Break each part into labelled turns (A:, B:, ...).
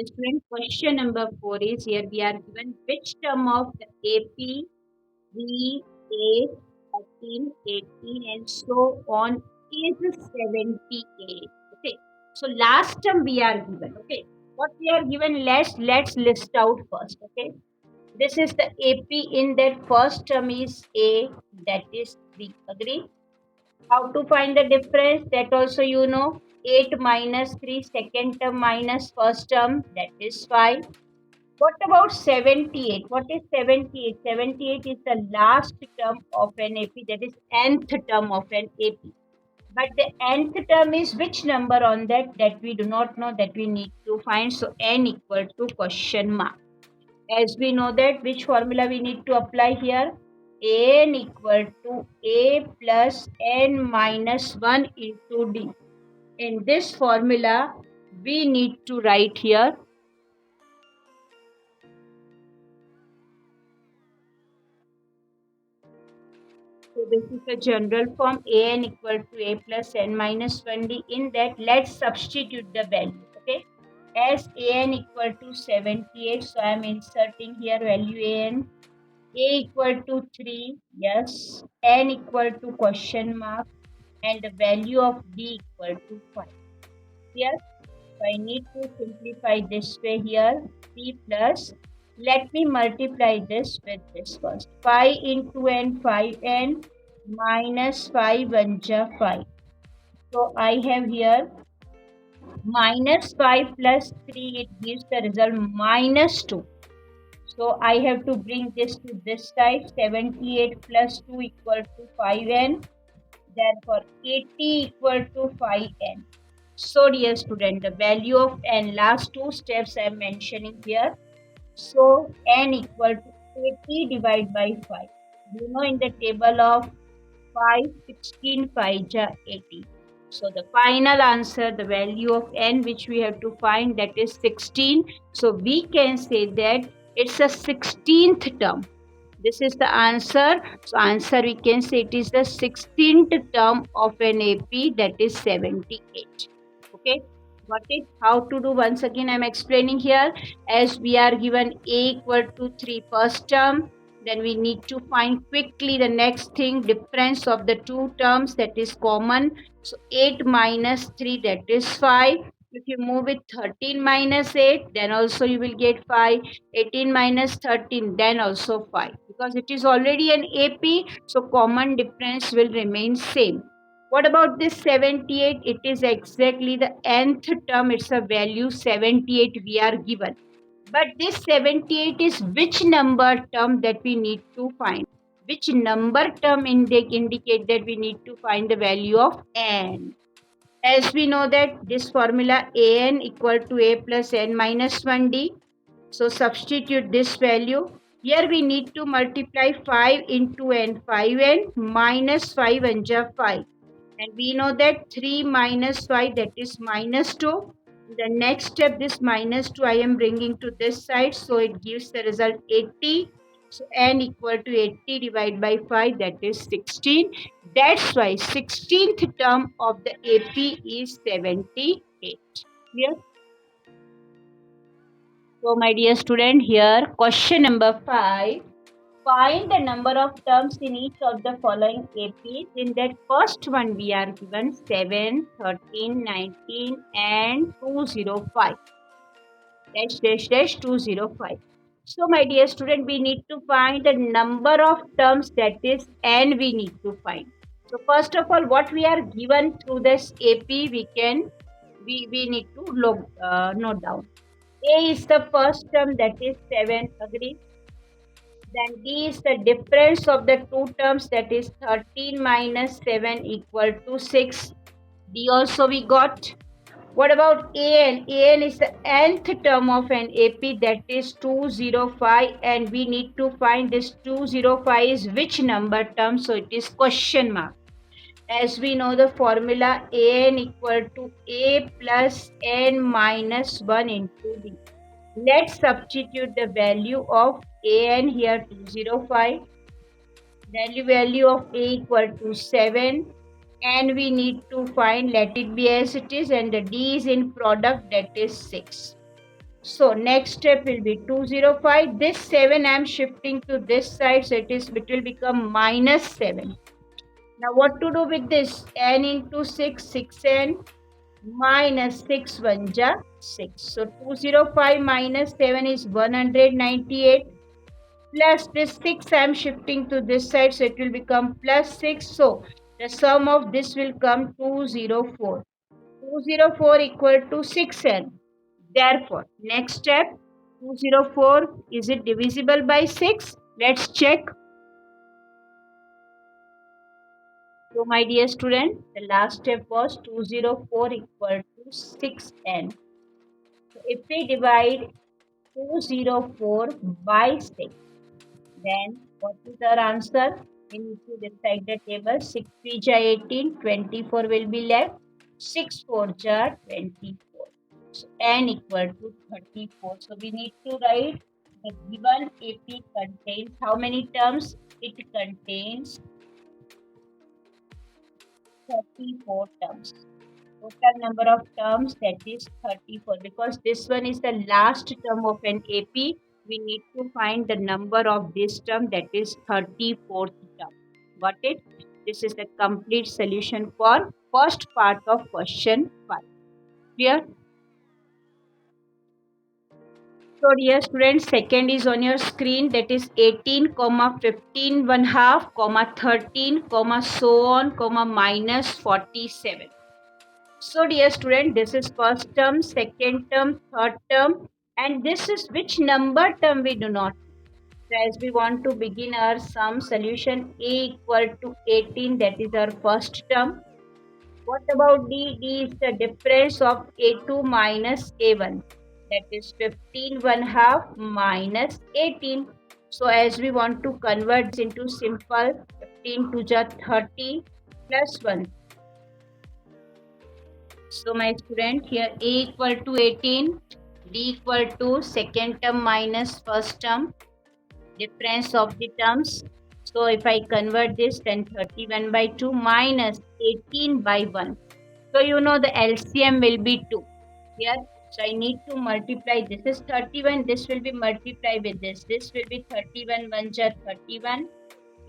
A: dear student, question number 4 is here we are given which term of the AP, V, A, 13, 18 and so on is 78. Okay. So last term we are given. Okay. What we are given, let's list out first. Okay. This is the AP in that first term is A, that is 3. Agree? How to find the difference? That also you know. 8 minus 3 second term minus first term, that is 5. What about 78? What is 78? 78 is the last term of an AP, that is nth term of an AP. But the nth term is which number on that? That we do not know, that we need to find. So n equal to question mark. As we know that, which formula we need to apply here? An equal to A plus n minus 1 into D. In this formula, we need to write here. So this is the general form, an equal to a plus n minus 1d. In that, let's substitute the value. Okay. As an equal to 78, so I am inserting here value an. A equal to 3, yes. N equal to question mark. And the value of d equal to 5. Here, so I need to simplify this way here. 3 plus. Let me multiply this with this first. 5 into n, 5n minus 5 1 5. So I have here minus 5 plus 3, it gives the result minus 2. So I have to bring this to this side. 78 plus 2 equal to 5n. Therefore 80 equal to 5n. So dear student, the value of n, last two steps I am mentioning here. So n equal to 80 divided by 5. You know, in the table of 5, 16, 5 ja 80. So the final answer, the value of n which we have to find, that is 16. So we can say that it's a 16th term. This is the answer. So answer we can say it is the 16th term of an AP, that is 78. Okay. Got it? How to do? Once again I am explaining here. As we are given a equal to 3 first term, then we need to find quickly the next thing, difference of the two terms, that is common. So 8 minus 3, that is 5. If you move with 13 minus 8, then also you will get 5. 18 minus 13, then also 5. Because it is already an AP, so common difference will remain same. What about this 78? It is exactly the nth term. It's a value 78 we are given. But this 78 is which number term that we need to find? Which number term indicate that we need to find the value of n? As we know that this formula an equal to a plus n minus 1d. So substitute this value. Here we need to multiply 5 into n. 5n minus 5 and 5. And we know that 3 minus 5, that is minus 2. The next step, this minus 2 I am bringing to this side. So it gives the result 80. So n equal to 80 divided by 5, that is 16. That's why 16th term of the AP is 78. Clear? So my dear student, here question number 5. Find the number of terms in each of the following APs. In that first one we are given 7, 13, 19 and 205. Dash dash dash 205. So my dear student, we need to find the number of terms, that is n we need to find. So first of all, what we are given through this AP, we need to note down. A is the first term, that is 7. Agree? Then D is the difference of the two terms, that is 13 minus 7 equal to 6. D also we got. What about AN? AN is the nth term of an AP, that is 205, and we need to find this 205 is which number term, so it is question mark. As we know the formula, AN equal to A plus N minus 1 into D. Let's substitute the value of an here 205. Value of a equal to 7. And we need to find, let it be as it is, and the d is in product, that is 6. So next step will be 205. This 7 I am shifting to this side, so it will become minus 7. Now what to do with this? N into 6, 6n minus 6 1 ja 6. So 205 minus 7 is 198, plus this 6 I am shifting to this side, so it will become plus 6. So the sum of this will come 204. 204 equal to 6n. Therefore, next step, 204, is it divisible by 6? Let's check. So my dear student, the last step was 204 equal to 6n. So if we divide 204 by 6, then what is our answer? We need to decide the table. 6 3 ja 18, 24 will be left. 6 4 ja 24. So n equal to 34. So we need to write the given AP contains how many terms? It contains 34 terms. Total number of terms, that is 34. Because this one is the last term of an AP, we need to find the number of this term, that is 34th term. Got it? This is the complete solution for first part of question 5. Clear? So dear students, second is on your screen, that is 18, 15, 1 half, 13, so on, minus 47. So dear student, this is first term, second term, third term, and this is which number term we do not. So as we want to begin our sum solution, A equal to 18, that is our first term. What about D? D is the difference of A2 minus A1. That is 15 1 half minus 18. So as we want to convert this into simple, 15 to the 30 plus 1. So my student, here A equal to 18, D equal to second term minus first term, difference of the terms. So if I convert this, then 31 by 2 minus 18 by 1. So you know the LCM will be 2 here. So I need to multiply. This is 31. This will be multiplied with this. This will be 31 1 ja 31.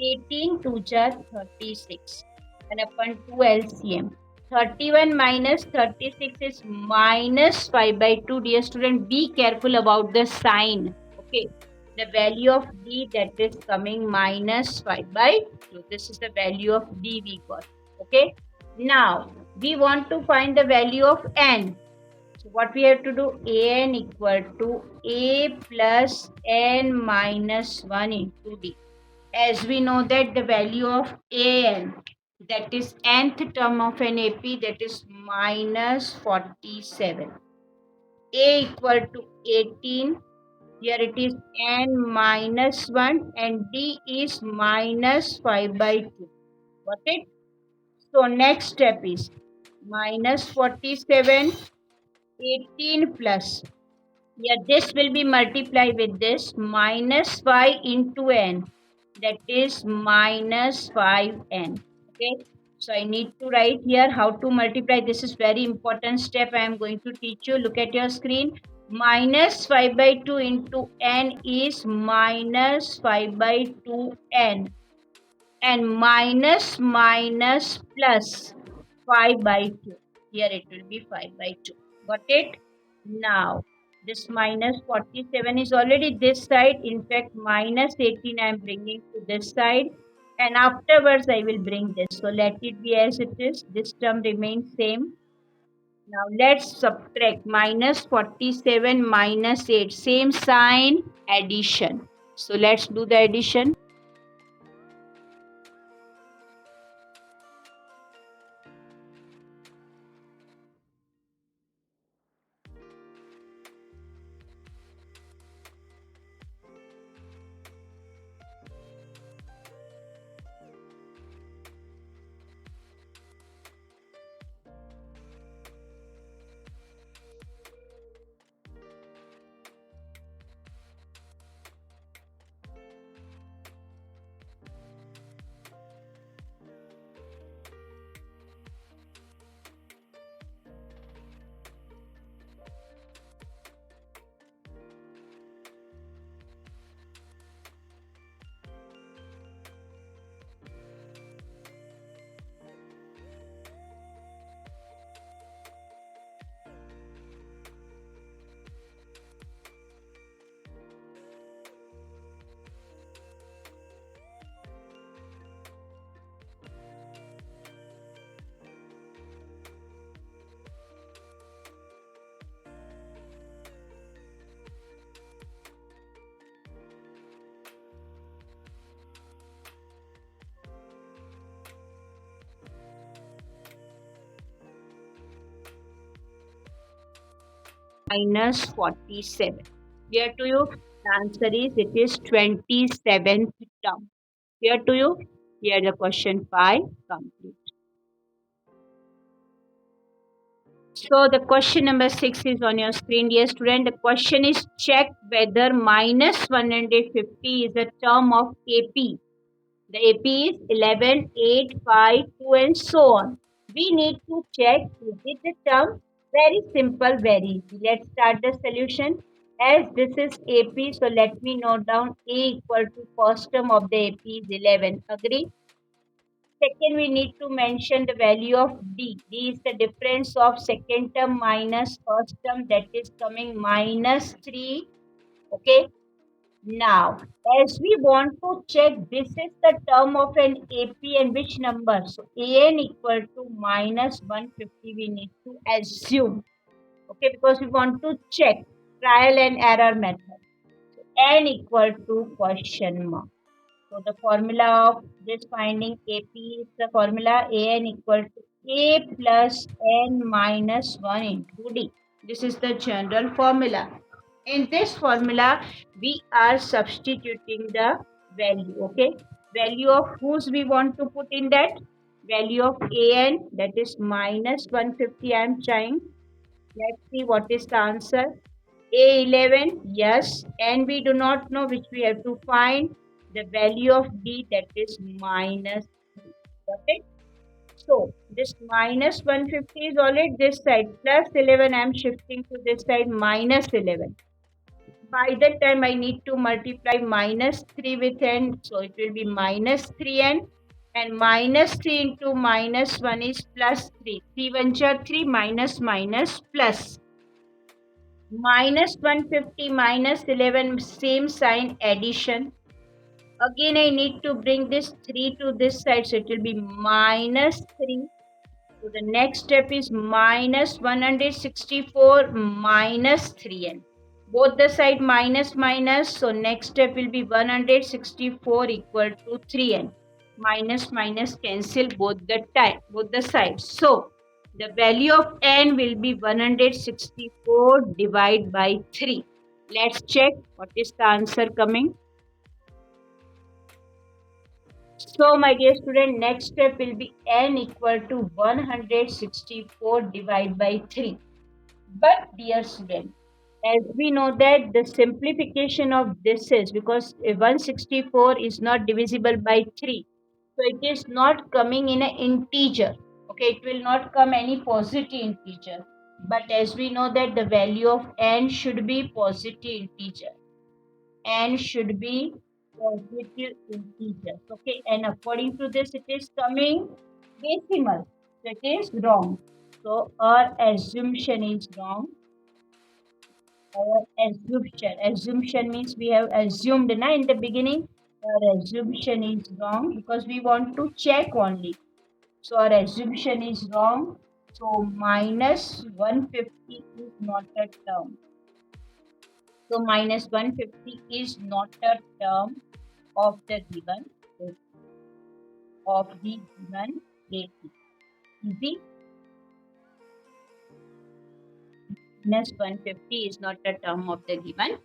A: 18 2 ja 36. And upon 2 LCM. 31 minus 36 is minus 5 by 2. Dear student, be careful about the sign. Okay. The value of D, that is coming minus 5 by 2. This is the value of D we got. Okay. Now, we want to find the value of N. So what we have to do? An equal to A plus N minus 1 into D. As we know that the value of An, that is nth term of an AP, that is minus 47. A equal to 18. Here it is n minus 1 and D is minus 5 by 2. Got it? So next step is minus 47, 18 plus. Yeah, this will be multiplied with this minus 5 into n, that is minus 5n. Okay, so I need to write here how to multiply. This is very important step I am going to teach you. Look at your screen. Minus 5 by 2 into n is minus 5 by 2n, and minus minus plus 5 by 2. Here it will be 5 by 2. Got it? Now, this minus 47 is already this side. In fact, minus 18 I am bringing to this side. And afterwards, I will bring this. So, let it be as it is. This term remains same. Now, let's subtract minus 47 minus 8. Same sign, addition. So, let's do the addition. minus 47. Clear to you? The answer is it is 27th term. Clear to you? Here the question 5 complete. So the question number 6 is on your screen, dear student. The question is check whether minus 150 is a term of AP. The AP is 11, 8, 5, 2 and so on. We need to check is it the term? Very simple, very easy. Let's start the solution. As this is AP, so let me note down A equal to first term of the AP is 11. Agree? Second, we need to mention the value of D. D is the difference of second term minus first term, that is coming minus 3. Okay. Now, as we want to check, this is the term of an AP and which number? So, AN equal to minus 150 we need to assume. Okay, because we want to check trial and error method. So, N equal to question mark. So the formula of this finding AP is the formula AN equal to A plus N minus 1 into D. This is the general formula. In this formula, we are substituting the value. Okay, value of whose we want to put in that? Value of AN, that is minus 150 I am trying. Let's see what is the answer. A11, yes, and we do not know which we have to find the value of D, that is minus 3. Got it? So this minus 150 is already this side, plus 11 I am shifting to this side, minus 11. By that time I need to multiply minus 3 with n, so it will be minus 3n, and minus 3 into minus 1 is plus 3. 3 1 3, minus minus plus. Minus 150 minus 11, same sign, addition. Again I need to bring this 3 to this side, so it will be minus 3. So the next step is minus 164 minus 3n. Both the side minus minus, so next step will be 164 equal to 3n. Minus minus cancel both the sides. So the value of n will be 164 divided by 3. Let's check what is the answer coming. So my dear student, next step will be n equal to 164 divided by 3. But dear student, as we know that the simplification of this is because 164 is not divisible by 3. So it is not coming in an integer. Okay, it will not come any positive integer. But as we know that the value of n should be positive integer. N should be positive integers. Okay, and according to this, it is coming decimal. So it is wrong. So our assumption is wrong. Our assumption means we have assumed in the beginning. Our assumption is wrong because we want to check only. So our assumption is wrong. So minus 150 is not a term. So minus 150 is not a term of the given AP. Easy. Minus 150 is not a term of the given